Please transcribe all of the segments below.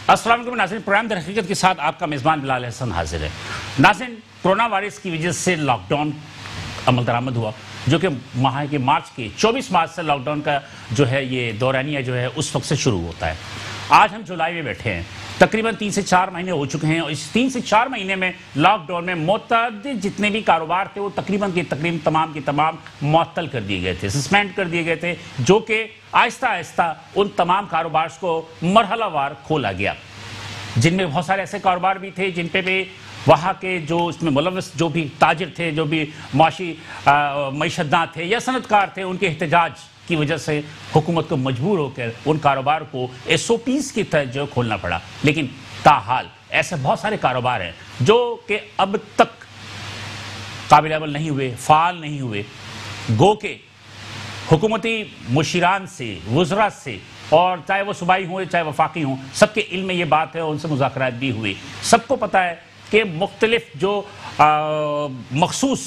अस्सलाम वालेकुम नाज़रीन, प्रोग्राम दर हकीकत के साथ आपका मेज़बान बिलाल हसन हाजिर है। नाज़रीन, कोरोना वायरस की वजह से लॉकडाउन अमल दरामद हुआ, जो कि माह के मार्च के 24 मार्च से लॉकडाउन का जो है ये दौरानिया जो है उस वक्त से शुरू होता है। आज हम जुलाई में बैठे हैं, तकरीबन 3 से 4 महीने हो चुके हैं और इस 3 से 4 महीने में लॉकडाउन में मुतअद्दिद जितने भी कारोबार थे वो तकरीबन तमाम के तमाम मुअत्तल कर दिए गए थे, सस्पेंड कर दिए गए थे, जो कि आहिस्ता आहिस्ता उन तमाम कारोबार को मरहलावार खोला गया, जिनमें बहुत सारे ऐसे कारोबार भी थे जिन पे भी वहाँ के जो इसमें मुलव्वस जो भी ताजिर थे, जो भी माशी मईशतदार थे या सनतकार थे, उनके एहतजाज की वजह से हुकूमत को मजबूर होकर उन कारोबार को SOPs के तहत जो खोलना पड़ा। लेकिन ताहाल ऐसे बहुत सारे कारोबार हैं जो कि अब तक काबिल अमल नहीं हुए, फाल नहीं हुए, गो के हुकूमती मुशीरान से, वज़रा से, और चाहे वो सूबाई हों चाहे वफाकी हों, सबके इल्म में ये बात है, उनसे मुज़ाकरात भी हुए। सबको पता है कि मुख्तलिफ जो मखसूस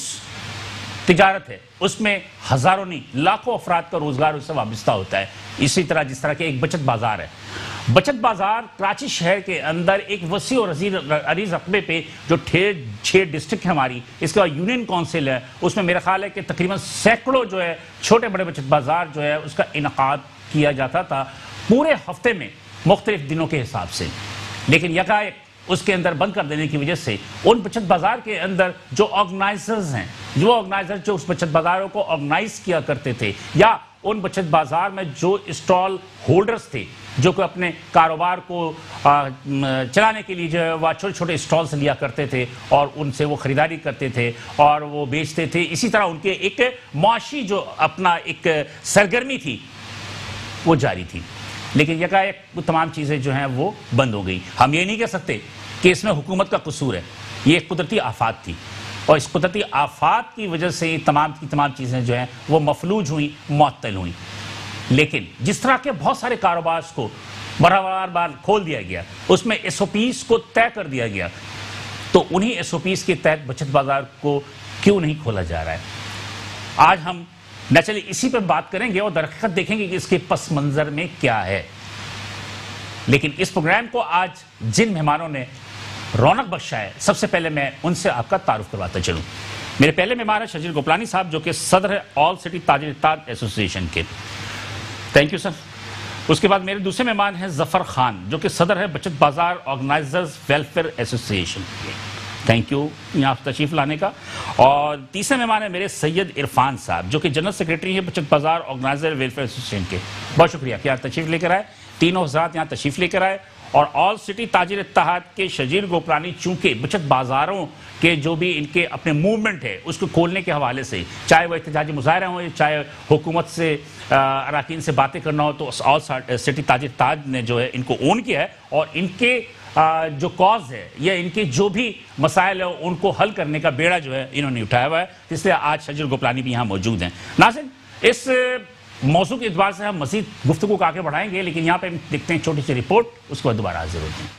तिजारत है उसमें हज़ारों नहीं लाखों अफराद का रोज़गार उससे वाबस्ता होता है। इसी तरह जिस तरह के एक बचत बाज़ार है, बचत बाज़ार कराची शहर के अंदर एक वसी और अरीज रकबे पे जो 6 डिस्ट्रिक्ट है हमारी, इसके बाद यूनियन काउंसिल है, उसमें मेरा ख्याल है कि तकरीबन सैकड़ों जो है छोटे बड़े बचत बाज़ार जो है उसका इनकाद किया जाता था पूरे हफ्ते में मुख्तलिफ दिनों के हिसाब से। लेकिन यकायक उसके अंदर बंद कर देने की वजह से उन बचत बाजार के अंदर जो ऑर्गेनाइजर्स हैं, जो ऑर्गेनाइजर जो उस बचत बाजारों को ऑर्गेनाइज किया करते थे, या उन बचत बाजार में जो स्टॉल होल्डर्स थे जो कि अपने कारोबार को चलाने के लिए जो है वह छोटे छोटे स्टॉल्स लिया करते थे और उनसे वो ख़रीदारी करते थे और वो बेचते थे। इसी तरह उनके एक मुआशी जो अपना एक सरगर्मी थी वो जारी थी। लेकिन यकायक वो तमाम चीज़ें जो हैं वो बंद हो गई। हम ये नहीं कह सकते कि इसमें हुकूमत का कसूर है, ये एक कुदरती आफात थी और इस कुदरती आफात की वजह से तमाम की तमाम चीज़ें जो हैं वो मफलूज हुई, मुअत्तल हुई। लेकिन जिस तरह के बहुत सारे कारोबार को बार खोल दिया गया, उसमें SOPs को तय कर दिया गया, तो उन्हीं SOPs के तहत बचत बाजार को क्यों नहीं खोला जा रहा है? आज हम नेचुरली इसी पर बात करेंगे और दरअसल देखेंगे कि इसके पस मंजर में क्या है। लेकिन इस प्रोग्राम को आज जिन मेहमानों ने रौनक बख्शा है, सबसे पहले मैं उनसे आपका तारुफ करवाता चलूं। मेरे पहले मेहमान है शजीर गोपलानी साहब, जो कि सदर है ऑल सिटी ताजिर इत्तेहाद एसोसिएशन के। Thank you sir. उसके बाद मेरे दूसरे मेहमान हैं जफर खान, जो कि सदर है बचत बाजार ऑर्गेनाइजर्स वेलफेयर एसोसिएशन के। थैंक यू यहाँ तशरीफ लाने का। और तीसरे मेहमान है मेरे सैयद इरफान साहब, जो कि जनरल सेक्रेटरी हैं बचत बाजार ऑर्गेनाइजर वेलफेयर एसोसिएशन के। बहुत शुक्रिया कि यहाँ तशरीफ लेकर आए, तीनों हज़रात यहाँ तशरीफ लेकर आए। और ऑल सिटी ताजिर इत्तेहाद के शजीर गोपलानी, चूंकि बचत बाजारों के जो भी इनके अपने मूवमेंट है उसको खोलने के हवाले से, चाहे वह एहतजाजी मुजाहरे हों, चाहे हुकूमत से अराकीन से बातें करना हो, तो ऑल सिटी ताजिर इत्तेहाद ने जो है इनको ओन किया है और इनके जो कॉज है या इनके जो भी मसाइल है उनको हल करने का बेड़ा जो है इन्होंने उठाया हुआ है। इसलिए आज शजीर गोपलानी भी यहाँ मौजूद हैं। नाज़रीन, इस मौजू के एतबार से हम मज़ीद गुफ्तगू को आगे बढ़ाएंगे, लेकिन यहाँ पे हम देखते हैं छोटी सी रिपोर्ट, उसके बाद दोबारा हाजिर होते हैं।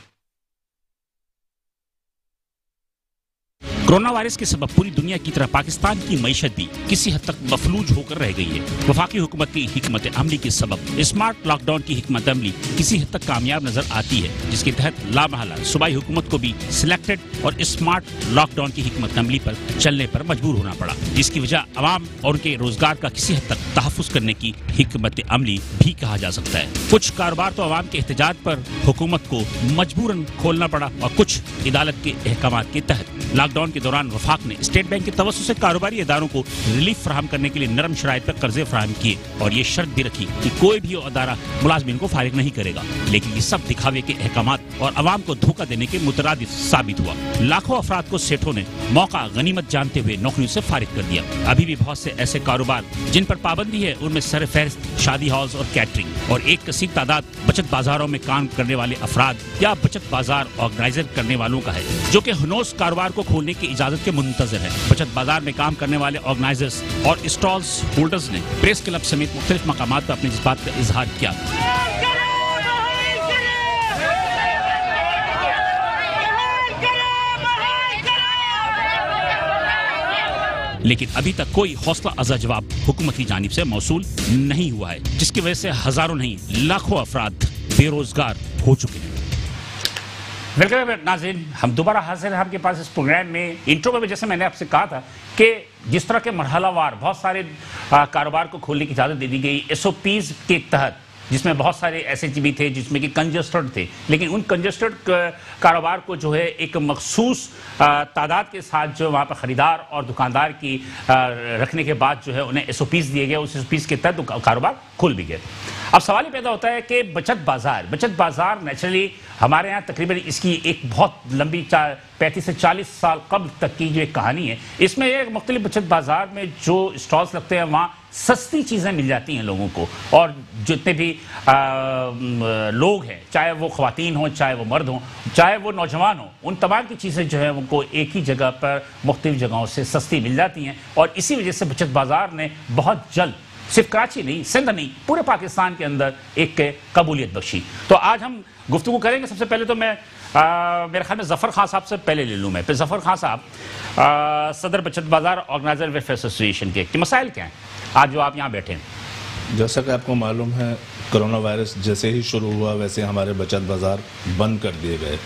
कोरोना वायरस के सबब पूरी दुनिया की तरह पाकिस्तान की मईशत भी किसी हद तक मफलूज होकर रह गई है। वफाकी हुकूमत की हिकमत अमली के सबब स्मार्ट लॉकडाउन की हिकमत अमली किसी हद तक कामयाब नजर आती है, जिसके तहत लामहला सूबाई हुकूमत को भी सिलेक्टेड और स्मार्ट लॉकडाउन की हिकमत अमली पर चलने पर मजबूर होना पड़ा। इसकी वजह अवाम और उनके रोजगार का किसी हद तक तहफ़्फ़ुज़ करने की हिकमत अमली भी कहा जा सकता है। कुछ कारोबार तो अवाम के एहतजाज पर हुकूमत को मजबूरन खोलना पड़ा और कुछ अदालत के अहकामात के तहत लॉकडाउन के दौरान वफाक ने स्टेट बैंक के तवज्जुह से कारोबारी इदारों को रिलीफ फराहम करने के लिए नरम शराइत पर कर्जे फराहम किए और ये शर्त भी रखी कि कोई भी अदारा मुलाजमीन को फारिग नहीं करेगा। लेकिन ये सब दिखावे के अहकामात और अवाम को धोखा देने के मुतरादिफ साबित हुआ। लाखों अफराद को सेठों ने मौका गनीमत जानते हुए नौकरियों से फारिग कर दिया। अभी भी बहुत से ऐसे कारोबार जिन पर पाबंदी है, उनमें सर फहरिस्त शादी हॉल्स और कैटरिंग और एक कसीर तादाद बचत बाजारों में काम करने वाले अफराद या बचत बाजार ऑर्गेनाइजर करने वालों का है, जो कि हनोस कारोबार को खोलने की इजाजत के मुंतजर है। बचत बाजार में काम करने वाले ऑर्गेनाइजर्स और स्टॉल्स होल्डर्स ने प्रेस क्लब समेत मुख्तलिफ मकामात पर अपने जज्बात का इजहार किया। लेकिन अभी तक कोई हौसला अज़ा जवाब हुकूमत की जानिब से मौसूल नहीं हुआ है, जिसकी वजह से हजारों नहीं लाखों अफराद बेरोजगार हो चुके हैं। वेलकम नाज़रीन, हम दोबारा हाजिर हैं आपके पास इस प्रोग्राम में। इंट्रो में जैसे मैंने आपसे कहा था कि जिस तरह के मरहलावार बहुत सारे कारोबार को खोलने की इजाज़त दे दी गई SOPs के तहत, जिसमें बहुत सारे ऐसे भी थे जिसमें कि कंजस्टेड थे, लेकिन उन कंजस्टेड कारोबार को जो है एक मखसूस तादाद के साथ जो वहाँ पर ख़रीदार और दुकानदार की रखने के बाद जो है उन्हें SOPs दिए गए। उस SOPs के तहत कारोबार खुल भी गए। अब सवाल ये पैदा होता है कि बचत बाज़ार नेचुरली हमारे यहाँ तकरीबन इसकी एक बहुत लंबी 35 से 40 साल कबल तक की जो एक कहानी है। इसमें एक मुख्तलिफ बचत बाज़ार में जो स्टॉल्स लगते हैं वहाँ सस्ती चीज़ें मिल जाती हैं लोगों को, और जितने भी लोग हैं, चाहे वो ख़वातीन हों, चाहे वो मर्द हों, चाहे वो नौजवान हों, उन तमाम की चीज़ें जो है उनको एक ही जगह पर मुख्तलिफ जगहों से सस्ती मिल जाती हैं। और इसी वजह से बचत बाज़ार ने बहुत जल्द सिर्फ कराची नहीं, सिंध नहीं, पूरे पाकिस्तान के अंदर एक कबूलियत बख्शी। तो आज हम गुफ्तगू करेंगे। सबसे पहले तो मैं मेरे ख्याल में ज़फ़र खान साहब से पहले ले लूँ मैं। फिर ज़फ़र खान साहब, सदर बचत बाज़ार ऑर्गेनाइजर वेलफेयर एसोसिएशन के मसाइल क्या हैं आज जो आप यहाँ बैठे हैं? जैसा कि आपको मालूम है, कोरोना वायरस जैसे ही शुरू हुआ वैसे हमारे बचत बाज़ार बंद कर दिए गए।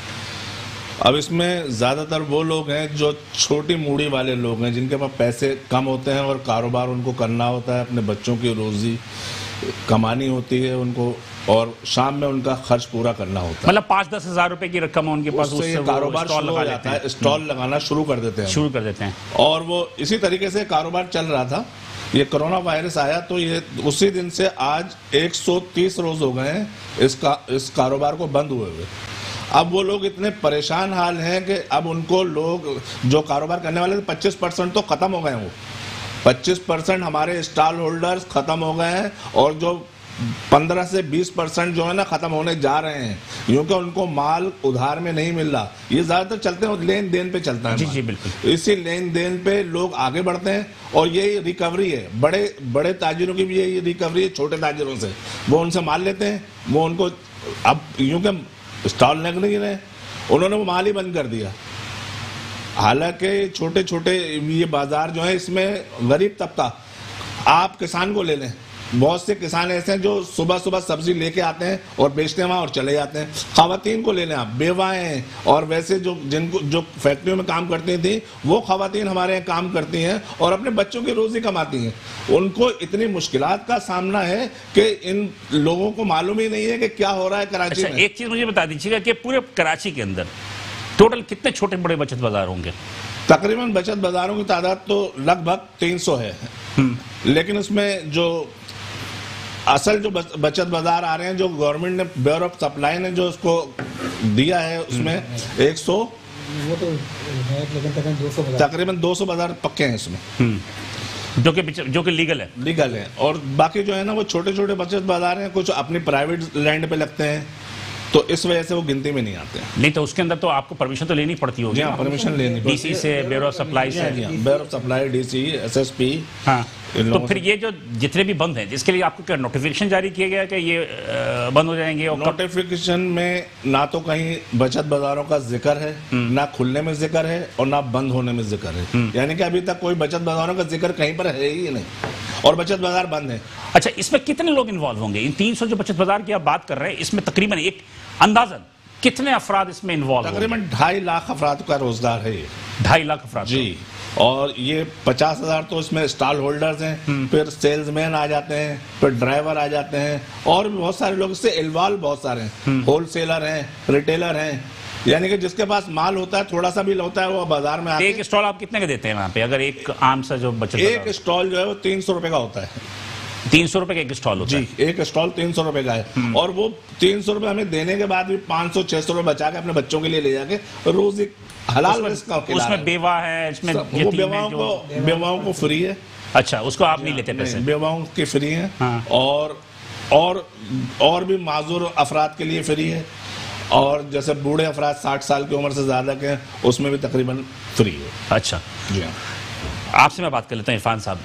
अब इसमें ज़्यादातर वो लोग हैं जो छोटी मूड़ी वाले लोग हैं, जिनके पास पैसे कम होते हैं और कारोबार उनको करना होता है, अपने बच्चों की रोज़ी कमानी होती है उनको, और शाम में उनका खर्च पूरा करना होता है। मतलब 5-10 हज़ार रुपए की रकम उनके पास, उससे ये कारोबार शुरू हो जाता है, स्टॉल लगाना शुरू कर देते हैं। और वो इसी तरीके से कारोबार चल रहा था। ये कोरोना वायरस आया तो ये उसी दिन से आज 130 रोज हो गए हैं इस कारोबार को बंद हुए हुए। अब वो लोग इतने परेशान हाल हैं कि अब उनको लोग जो कारोबार करने वाले थे 25% तो खत्म हो गए हैं। वो 25% हमारे स्टॉल होल्डर्स खत्म हो गए हैं, और जो 15 से 20% जो है ना खत्म होने जा रहे हैं, क्योंकि उनको माल उधार में नहीं मिल रहा। ये ज्यादातर चलते हैं लेन देन पे चलता है। जी बिल्कुल। इसी लेन देन पे लोग आगे बढ़ते हैं, और यही रिकवरी है। बड़े ताजिरों की भी यही रिकवरी है छोटे ताजिरों से। वो उनसे माल लेते हैं, वो उनको अब क्योंकि स्टॉल लग नहीं रहे, उन्होंने वो माल ही बंद कर दिया। हालांकि छोटे छोटे ये बाजार जो है, इसमें गरीब तबका, आप किसान को ले लें, बहुत से किसान ऐसे हैं जो सुबह सुबह सब्जी लेके आते हैं और बेचते हैं वहाँ और चले जाते हैं। खवातीन को ले लें आप, बेवाएं और वैसे जो फैक्ट्रियों में काम करती थी, वो खवातीन हमारे यहाँ काम करती हैं और अपने बच्चों की रोजी कमाती हैं। उनको इतनी मुश्किलात का सामना है कि इन लोगों को मालूम ही नहीं है कि क्या हो रहा है कराची में। एक चीज मुझे बता दीजिएगा कि पूरे कराची के अंदर टोटल कितने छोटे बड़े बचत बाजार होंगे? तकरीबन बचत बाजारों की तादाद तो लगभग 300 है, लेकिन उसमें जो असल जो बचत बाजार आ रहे हैं, जो गवर्नमेंट ने ब्यूरो ऑफ सप्लाई ने जो उसको दिया है, उसमें 100 वो तो है, लेकिन तकरीबन 200 बाजार पक्के हैं इसमें, जो कि लीगल है। और बाकी जो है ना वो छोटे छोटे बचत बाजार हैं, कुछ अपनी प्राइवेट लैंड पे लगते हैं, तो इस वजह से वो गिनती में नहीं आते हैं। नहीं तो उसके अंदर तो आपको परमिशन तो लेनी पड़ती होगी। हाँ, परमिशन लेनी पड़ती है, डीसी से, ब्यूरो ऑफ सप्लाई से। Bureau of supply, DC, SSP. हाँ, तो फिर ये जो जितने भी बंद हैं, इसके लिए आपको क्या नोटिफिकेशन जारी किया गया कि ये बंद हो जाएंगे? और नोटिफिकेशन में ना तो कहीं बचत बाजारों का जिक्र है, ना खुलने में जिक्र है, और ना बंद होने में जिक्र है। यानी कि अभी तक कोई बचत बाजारों का जिक्र कहीं पर है ही नहीं, और बचत बाजार बंद है। अच्छा, इसमें कितने लोग इन्वॉल्व होंगे? इन 300 जो बचत बाजार की आप बात कर रहे हैं, इसमें तकरीबन एक अंदाजन कितने अफराद इसमें इन्वॉल्व? तकरीबन 2.5 लाख अफराद का रोजगार है ये। 2.5 लाख अफराद जी, और ये 50,000 तो इसमें स्टॉल होल्डर्स हैं, फिर सेल्समैन आ जाते हैं, फिर ड्राइवर आ जाते हैं, और भी बहुत सारे लोग इससे इन्वॉल्व बहुत सारे हैं। होलसेलर हैं, रिटेलर हैं, यानी कि जिसके पास माल होता है, थोड़ा सा भी होता है, वो बाजार में आते हैं। एक स्टॉल आप कितने का देते हैं वहाँ पे? अगर एक आम सा जो बचत एक स्टॉल जो है वो 300 रुपए का होता है। 300 रुपए का एक स्टॉल होता है? जी, एक स्टॉल 300 रुपए का है, और वो 300 रुपए हमें देने के बाद भी 500-600 रुपए बचा के अपने बच्चों के लिए ले जाके रोज एक हलाल रिस्क का खिला। उसमें बेवा है, इसमें वो बेवाओं को फ्री है। अच्छा, उसको आप नहीं लेते पैसे? बेवाओं की फ्री है। हाँ। और भी माजूर अफराद के लिए फ्री है, और जैसे बूढ़े अफराद 60 साल की उम्र से ज्यादा के, उसमें भी तकरीबन फ्री है। अच्छा जी हाँ। आपसे मैं बात कर लेता हूँ इरफान साहब,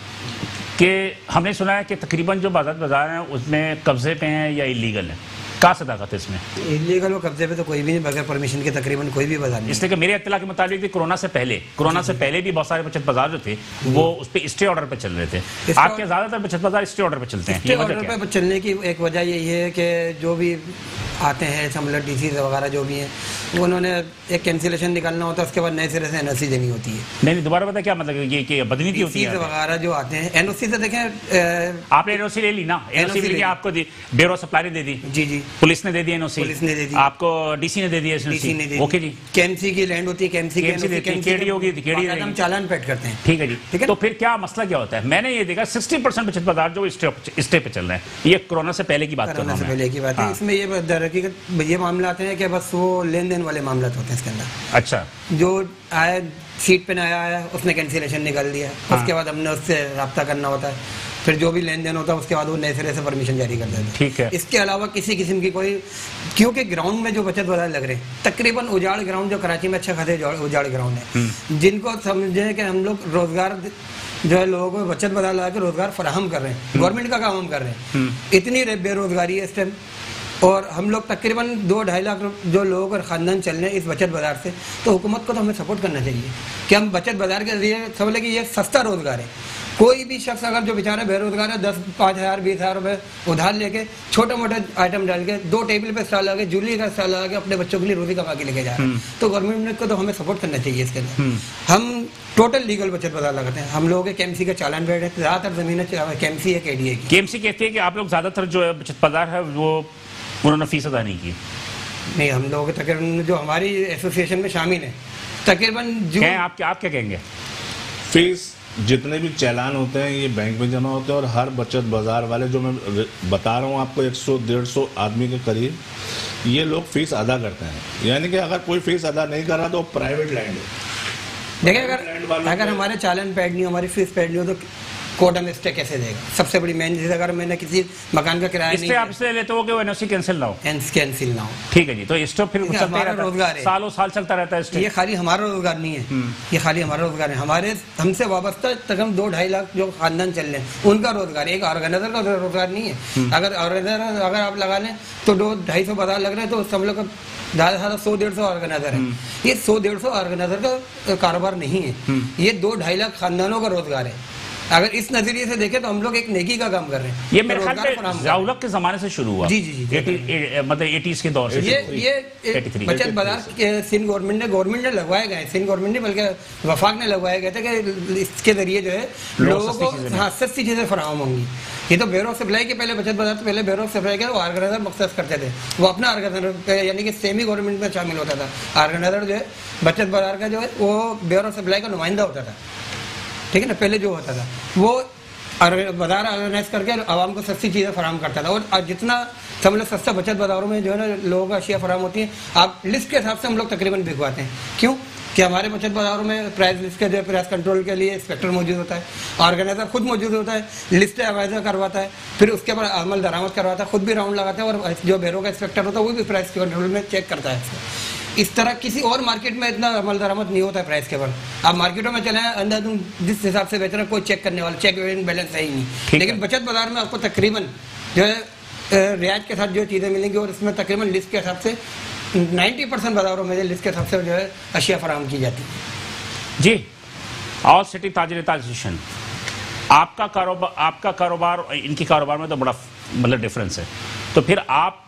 कि हमने सुना है कि तकरीबन जो बाजार हैं उसमें कब्जे पे हैं या इलीगल है। क्या सदाकत है इसमें? इलीगल और कब्जे पे तो कोई भी नहीं, बगैर परमिशन के तकरीबन कोई भी बाजार नहीं। इसलिए कि मेरे इत्तला के मुताबिक कोरोना से पहले भी बहुत सारे बचत बाजार जो थे वो उस पर स्टे ऑर्डर पे चल रहे थे। आपके ज्यादातर बचत बाजार स्टे ऑर्डर पे चलते हैं। स्टे ऑर्डर पे चलने की एक वजह यही है कि जो भी आते हैं, मतलब डीसी वगैरह जो भी हैं, उन्होंने एक कैंसिलेशन निकालना होता है, उसके बाद नए सिरे से एनओसी देनी होती है। नहीं दोबारा बता क्या मतलब, ये कि बदनीति होती है वगैरह जो आते हैं एनओसी से, देखें आपने एनओसी ले ली ना, एनओसी लेके आपको ब्यूरो सप्लाई ने दे दी, जी पुलिस ने दे दी एनओसी, पुलिस ने दे दी, आपको डीसी ने दे दी, ओके जी। केएमसी की लैंड होती है, केएमसी केडी होगी, केडी हम चालान पेड करते हैं, ठीक है जी, ठीक है। तो फिर क्या मसला क्या होता है? मैंने ये देखा 60% बचत बाजार जो स्टे पे चल रहे हैं, ये कोरोना से पहले की बात कर रहा हूं, पहले की बात है। इसमें ये दरहकीकत ये मामला आते हैं कि बस वो लेन देन वाले मामला होते हैं इसके अंदर। अच्छा, जो आया सीट पे नया आया उसने कैंसिलेशन निकाल दिया, उसके बाद हमने उससे रब्ता करना होता है, फिर जो भी लेन देन होता है उसके बाद वो नए सिरे से परमिशन जारी कर देते हैं, ठीक है। इसके अलावा किसी किस्म की कोई, क्योंकि ग्राउंड में जो बचत बाजार लग रहे हैं तकरीबन उजाड़ ग्राउंड, जो कराची में अच्छा खासे उजाड़ ग्राउंड है, जिनको समझे कि हम लोग रोजगार जो है लोगों को बचत बाजार लगा के रोजगार फराहम कर रहे हैं, गवर्नमेंट का काम हम कर रहे हैं, इतनी बेरोजगारी है इस टाइम, और हम लोग तकरीबन 2-2.5 लाख जो लोग और ख़ानदान चल रहे हैं इस बचत बाज़ार से, तो हुकूमत को तो हमें सपोर्ट करना चाहिए कि हम बचत बाज़ार के जरिए समझ लें कि ये सस्ता रोज़गार है। कोई भी शख्स अगर जो बेचारा बेरोजगार है 10-5,000 20,000 रुपये उधार लेके छोटे मोटे आइटम डाल के 2 टेबल पे स्टॉल लगा के जूलरी का स्टॉल लगा के अपने बच्चों के लिए रोटी कमा के लेके जा रहे हैं, तो गवर्नमेंट को तो हमें सपोर्ट करना चाहिए इसके अंदर। हम टोटल लीगल बचत बाजार लगाते हैं, हम लोगों के केएमसी का चालान पेड है, ज़्यादातर ज़मीन केएमसी है, केडीए की। केएमसी कहती है कि आप लोग ज़्यादातर जो है बचत बाजार है वो उन्होंने फीस अदा नहीं की। नहीं, हम लोग तकरीबन जो हमारी एसोसिएशन में शामिल है तकरीबन जो आप क्या कहेंगे, फीस जितने भी चालान होते हैं ये बैंक में जमा होते हैं, और हर बचत बाजार वाले जो मैं बता रहा हूँ आपको 100-150 आदमी के करीब ये लोग फीस अदा करते हैं। यानी कि अगर कोई फीस अदा नहीं कर रहा तो प्राइवेट लैंड है। देखिए, अगर हमारे चालान पेड नहीं हो, हमारी फीस पेड नहीं हो, तो कोर्ट हमें स्टे कैसे देगा? सबसे बड़ी मेन चीज, अगर मैंने किसी मकान का किराया नहीं, आप इसलिए लेते हो कि वो एनओसी कैंसिल ना हो, कैंसिल ना हो, ठीक है जी। तो स्टे फिर हमारा रोजगार है, सालों साल चलता रहता है। ये खाली हमारा रोजगार नहीं है, ये खाली हमारा रोजगार है, हमारे हमसे वाबस्ता तकरीबन 2-2.5 लाख जो खानदान चल रहे हैं उनका रोजगार, एक ऑर्गेनाइजर का रोजगार नहीं है। अगर ऑर्गेनाइजर अगर आप लगा लें तो 200-250 बाजार लग रहे हैं, तो सब लोग ज़्यादा 100-150 ऑर्गेनाइजर है। ये 100-150 ऑर्गेनाइजर का कारोबार नहीं है, ये 2-2.5 लाख खानदानों का रोजगार है। अगर इस नजरिए से देखें तो हम लोग एक नेकी का काम कर रहे हैं। ये मेरे ख्याल में ज़ाउलक के जमाने से शुरू हुआ, जी, मतलब 80s के दौर से। ये बचत बाजार सिंध गवर्नमेंट ने लगवाए गए, सिंध गवर्नमेंट ने बल्कि वफाक ने लगवाए गए थे कि इसके जरिए जो है लोगों को सस्ती चीजें फराहम होंगी। ये तो ब्यूरो ऑफ सप्लाई के पहले बचत बाजार से पहले ब्यूरो ऑफ सप्लाई के ऑर्गेनाइजर मकसद करते थे, वो अपना ऑर्गेनाइजर यानी कि सेमी गवर्नमेंट में शामिल होता था। ऑर्गेनाइजर जो है बचत बाजार का जो है वो ब्यूरो ऑफ सप्लाई का नुमाइंदा होता था, ठीक है ना, पहले जो होता था वो बाजार ऑर्गेनाइज करके आवाम को सस्ती चीज़ें फराहम करता था। और जितना समझ लो सस्ता बचत बाजारों में जो है ना लोगों को अशिया फराहम होती है, आप लिस्ट के हिसाब से हम लोग तकरीबन बिकवाते हैं। क्यों कि हमारे बचत बाजारों में प्राइस लिस्ट के जो प्राइस कंट्रोल के लिए इंस्पेक्टर मौजूद होता है, ऑर्गेनाइजर खुद मौजूद होता है, लिस्ट आवाज़ करवाता है, फिर उसके बाद अमल दरामद करवाता है, खुद भी राउंड लगाता है, और जो ब्यूरो का इंस्पेक्टर होता है वो भी प्राइस कंट्रोल में चेक करता है। इस तरह किसी और मार्केट में इतना अमल दरामद नहीं होता है प्राइस के बाद। आप मार्केटों में चले अंदर तुम जिस हिसाब से बेच रहे हैं कोई चेक करने वाला, चेक बैलेंस है ही नहीं। लेकिन बचत बाजार में आपको तकरीबन जो है रियायत के साथ जो चीज़ें मिलेंगी, और इसमें तकरीबन लिस्ट के हिसाब से 90% बाजारों में लिस्ट के हिसाब से जो है अशिया फराहम की जाती है। जी, ऑल सिटी ताजिर एसोसिएशन, आपका कारोबार और इनकी कारोबार में तो बड़ा मतलब डिफरेंस है, तो फिर आप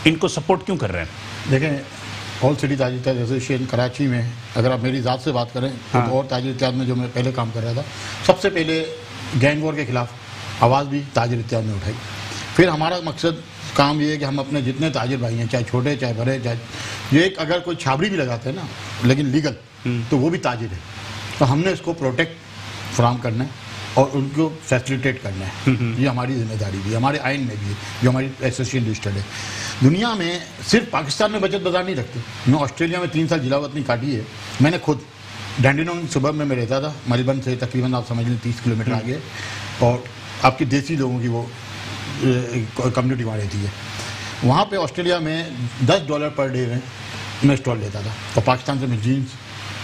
इनको सपोर्ट क्यों कर रहे हैं? देखें, ऑल सिटी ताजिर एसोसिएशन कराची में अगर आप मेरी ज़ात से बात करें तो और ताजिर इत्तेहाद में जो मैं पहले काम कर रहा था, सबसे पहले गैंग वॉर के खिलाफ आवाज़ भी ताजिर इत्तेहाद ने उठाई। फिर हमारा मकसद काम ये है कि हम अपने जितने ताजिर भाई हैं, चाहे छोटे चाहे बड़े, चाहे ये एक अगर कोई छाबड़ी भी लगाते हैं ना लेकिन लीगल, तो वो भी ताजिर है, तो हमने इसको प्रोटेक्ट फराहम करना है और उनको फैसिलिटेट करना है। ये हमारी जिम्मेदारी भी है, हमारे आइन में भी है, जो हमारी एसोसिएशन रजिस्टर्ड है। दुनिया में सिर्फ पाकिस्तान में बचत बाजार नहीं रखते। मैं ऑस्ट्रेलिया में 3 साल जिलावतनी काटी है, मैंने खुद डैंडिनोंग सुबह में मैं रहता था, मेलबर्न से तकरीबन आप समझ लें 30 किलोमीटर आगे, और आपकी देसी लोगों की वो कम्युनिटी वहाँ रहती है। वहाँ पे ऑस्ट्रेलिया में $10 पर डे में मैं स्टॉल लेता था, और पाकिस्तान से मैं जीन्स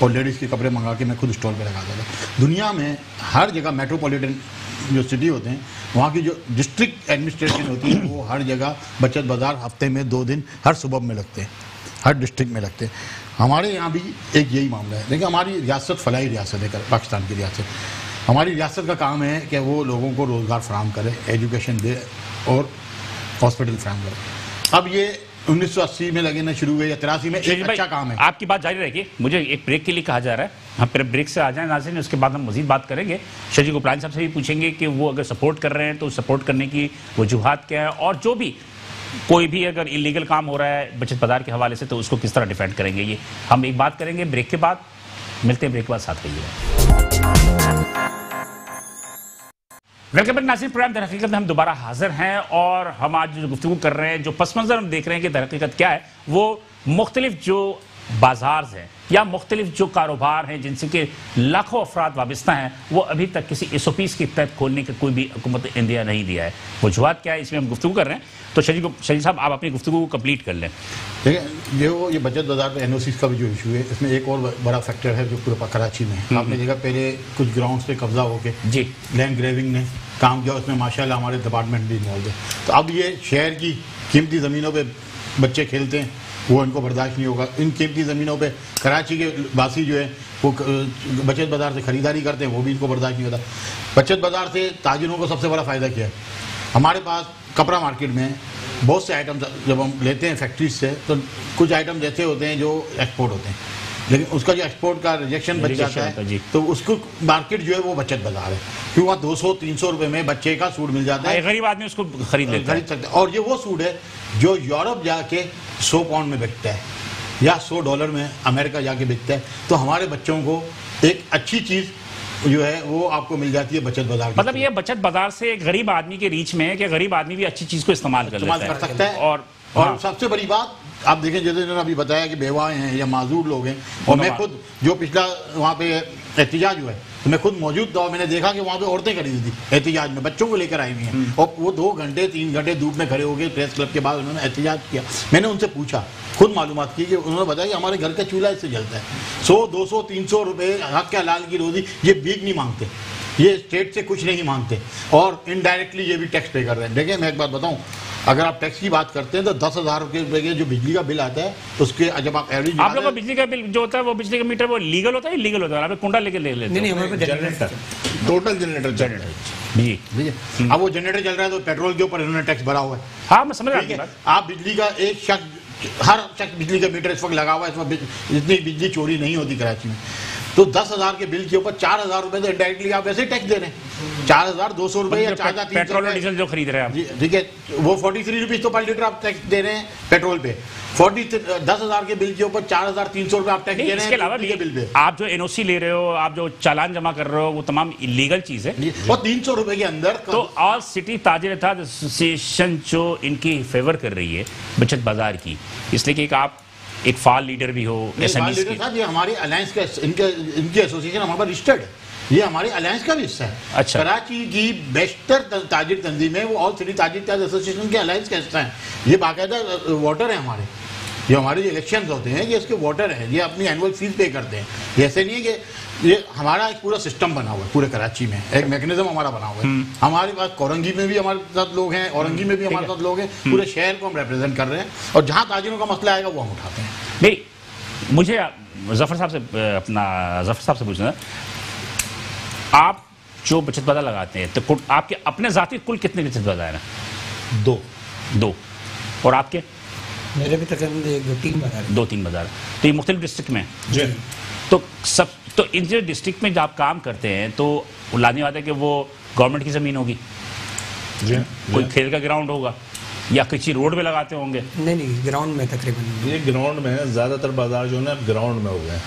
और लेडीज़ के कपड़े मंगा के मैं खुद स्टॉल पे लगाता था। दुनिया में हर जगह मेट्रोपॉलिटन जो सिटी होते हैं, वहाँ की जो डिस्ट्रिक्ट एडमिनिस्ट्रेशन होती है, वो हर जगह बचत बाज़ार हफ्ते में 2 दिन हर सुबह में लगते हैं, हर डिस्ट्रिक्ट में लगते हैं। हमारे यहाँ भी एक यही मामला है। देखिए, हमारी रियासत फलाही रियासत है, पाकिस्तान की रियासत। हमारी रियासत का काम है कि वो लोगों को रोज़गार फराहम करे, एजुकेशन दे और हॉस्पिटल फराहम करे। अब ये 1980 में लगना शुरू हुए या 83 में, एक अच्छा काम है। आपकी बात जारी रहेगी, मुझे एक ब्रेक के लिए कहा जा रहा है, हम फिर ब्रेक से आ जाएं नाज़रीन, उसके बाद हम मजीद बात करेंगे। शजी गोपलानी साहब से भी पूछेंगे कि वो अगर सपोर्ट कर रहे हैं तो सपोर्ट करने की वजूहात क्या है, और जो भी कोई भी अगर इलीगल काम हो रहा है बचत बाजार के हवाले से तो उसको किस तरह डिफेंड करेंगे। ये हम एक बात करेंगे ब्रेक के बाद, मिलते हैं ब्रेक के बाद, साथ रहिए। वेलकम बैक नाज़रीन, प्रोग्राम दरहकीकत में हम दोबारा हाजिर हैं और हम आज जो गुफ्तगू कर रहे हैं, जो पस मंज़र हम देख रहे हैं कि दरहकीकत क्या है, वो मुख्तलिफ जो बाजार हैं या मुख्तलिफ जो कारोबार हैं जिनसे कि लाखों अफराद वाबस्ता हैं, वो अभी तक किसी SOPs के तहत खोलने का कोई भी हुकूमत इंडिया नहीं दिया है। वजूहात क्या है, इसमें हम गुफ्तगू कर रहे हैं। तो शजी साहब, आप अपनी गुफ्तगू को कंप्लीट कर लें। देखिए, ये बचत बाजार में NOCs का भी जो इशू है, इसमें एक और बड़ा फैक्टर है जो पूरे कराची में है। आपने देखा पहले कुछ ग्राउंड्स पे कब्जा होके जी लैंड ग्रेविंग ने काम किया, उसमें माशाल्लाह हमारे डिपार्टमेंट भी इन्वॉल्व है। तो अब ये शहर की कीमती ज़मीनों पे बच्चे खेलते हैं, वो इनको बर्दाश्त नहीं होगा। इन कीमती ज़मीनों पे कराची के वासी जो है वो बचत बाज़ार से ख़रीदारी करते हैं, वो भी इनको बर्दाश्त नहीं होता। बचत बाज़ार से ताजिरों को सबसे बड़ा फ़ायदा क्या है, हमारे पास कपड़ा मार्केट में बहुत से आइटम जब हम लेते हैं फैक्ट्रीज से, तो कुछ आइटम जैसे होते हैं जो एक्सपोर्ट होते हैं, लेकिन उसका जो एक्सपोर्ट का रिजेक्शन बच जाता है, तो उसको मार्केट जो है वो बचत बाजार है, क्योंकि वहाँ 200-300 रुपए में बच्चे का सूट मिल जाता है, गरीब आदमी उसको खरीद सकता है। और ये वो सूट है जो यूरोप जाके 100 पाउंड में बिकता है या $100 में अमेरिका जाके बिकता है। तो हमारे बच्चों को एक अच्छी चीज़ जो है वो आपको मिल जाती है बचत बाजार। मतलब ये बचत बाजार से एक गरीब आदमी के रीच में है कि गरीब आदमी भी अच्छी चीज़ को इस्तेमाल कर सकता है। और सबसे बड़ी बात आप देखें, जैसे इन्होंने अभी बताया कि बेवाएं हैं या माजूर लोग हैं, और मैं खुद जो पिछला वहाँ पे एहतिजाज हुआ है, तो मैं खुद मौजूद था, मैंने देखा कि वहाँ पे औरतें खड़ी थी एहतिजाज में, बच्चों को लेकर आई हुई हैं, और वो 2 घंटे 3 घंटे धूप में खड़े हो गए प्रेस क्लब के बाद, उन्होंने एहतिजाज किया। मैंने उनसे पूछा, खुद मालूमात की, कि उन्होंने बताया कि हमारे घर का चूल्हा इससे जलता है। 100, 200, 300 रुपये हक के हलाल की रोजी, ये भीख नहीं मांगते, ये स्टेट से कुछ नहीं मांगते, और इनडायरेक्टली ये भी टैक्स पे कर रहे हैं। देखिए, मैं एक बात बताऊँ, अगर आप टैक्स की बात करते हैं तो 10,000 रुपये के जो बिजली का बिल आता है, उसके जब आप एवरेज, आप लोगों का बिजली का बिल जो होता है, वो बिजली का मीटर वो लीगल होता है, इलीगल होता है? आप कुंडा लेके ले लेते हैं? नहीं, हमारे पे जनरेटर, टोटल जनरेटर जी। अब वो जनरेटर चल रहा है तो पेट्रोल के ऊपर इन्होंने टैक्स भरा हुआ है। हाँ, मैं समझ रहा हूँ। आप बिजली का एक शख्स, हर शख्स बिजली का मीटर इस वक्त लगा हुआ है, इसमें इतनी बिजली चोरी नहीं होती कराची में। तो 10,000 के बिल के ऊपर 4,000 रुपए तो डायरेक्टली आप ऐसे ही टैक्स दे रहे हैं। 4,200 रुपए या 4,300 पेट्रोल और डीजल जो खरीद रहे हैं आप, ठीक है, वो 43 रुपीज तो पर लीटर आप टैक्स दे रहे हैं पेट्रोल पे। 10,000 के बिल के ऊपर 4,300 रुपए आप टैक्स दे रहे हैं। इसके अलावा भी बिल पे आप जो NOC ले रहे हो, आप जो चालान जमा कर रहे हो, वो तमाम इलीगल चीज है, और 300 रुपए के अंदर। तो ऑल सिटी ताजिर एसोसिएशन जो इनकी फेवर कर रही है बचत बाजार की, इसलिए कि आप एक फाल लीडर भी हो SMEs के साथ, ये हमारी अलायंस का, इनके एसोसिएशन हमारे पास रजिस्टर्ड है, ये हमारी अलायंस का भी हिस्सा है। अच्छा। कराची की बेशतर ताजिर तंजीमें वो ऑल सिटी ताजिर एसोसिएशन के अलायंस का हिस्सा है। ये बाकायदा वोटर है हमारे, ये हमारे जो इलेक्शन होते हैं ये इसके वोटर हैं, ये अपनी एनुअल फीस पे करते हैं। ये ऐसे नहीं है कि ये हमारा एक पूरा सिस्टम बना हुआ है, पूरे कराची में एक मैकेनिज्म हमारा बना हुआ है। हमारे पास कोरंगी में भी हमारे साथ लोग हैं, औरंगी में भी हमारे साथ लोग हैं, पूरे शहर को हम रिप्रेजेंट कर रहे हैं, और जहाँ ताजिरों का मसला आएगा वो हम उठाते हैं। नहीं, मुझे जफर साहब से पूछना, आप जो बचत बाजार लगाते हैं तो आपके अपने जाती कुल कितने बचत बाजार हैं? 2। और आपके? मेरे भी तकरीबन 2-3 बाजार, 2-3 बाजार। तो ये मुख्तलिफ डिस्ट्रिक्ट में जी। तो इन जो डिस्ट्रिक्ट में जब आप काम करते हैं तो लाने वाला है कि वो गवर्नमेंट की ज़मीन होगी जी, कोई खेल का ग्राउंड होगा, या किसी रोड पे लगाते होंगे? नहीं, ग्राउंड में तकरीबन। ये ग्राउंड में ज़्यादातर बाजार जो है ना ग्राउंड में हो गए।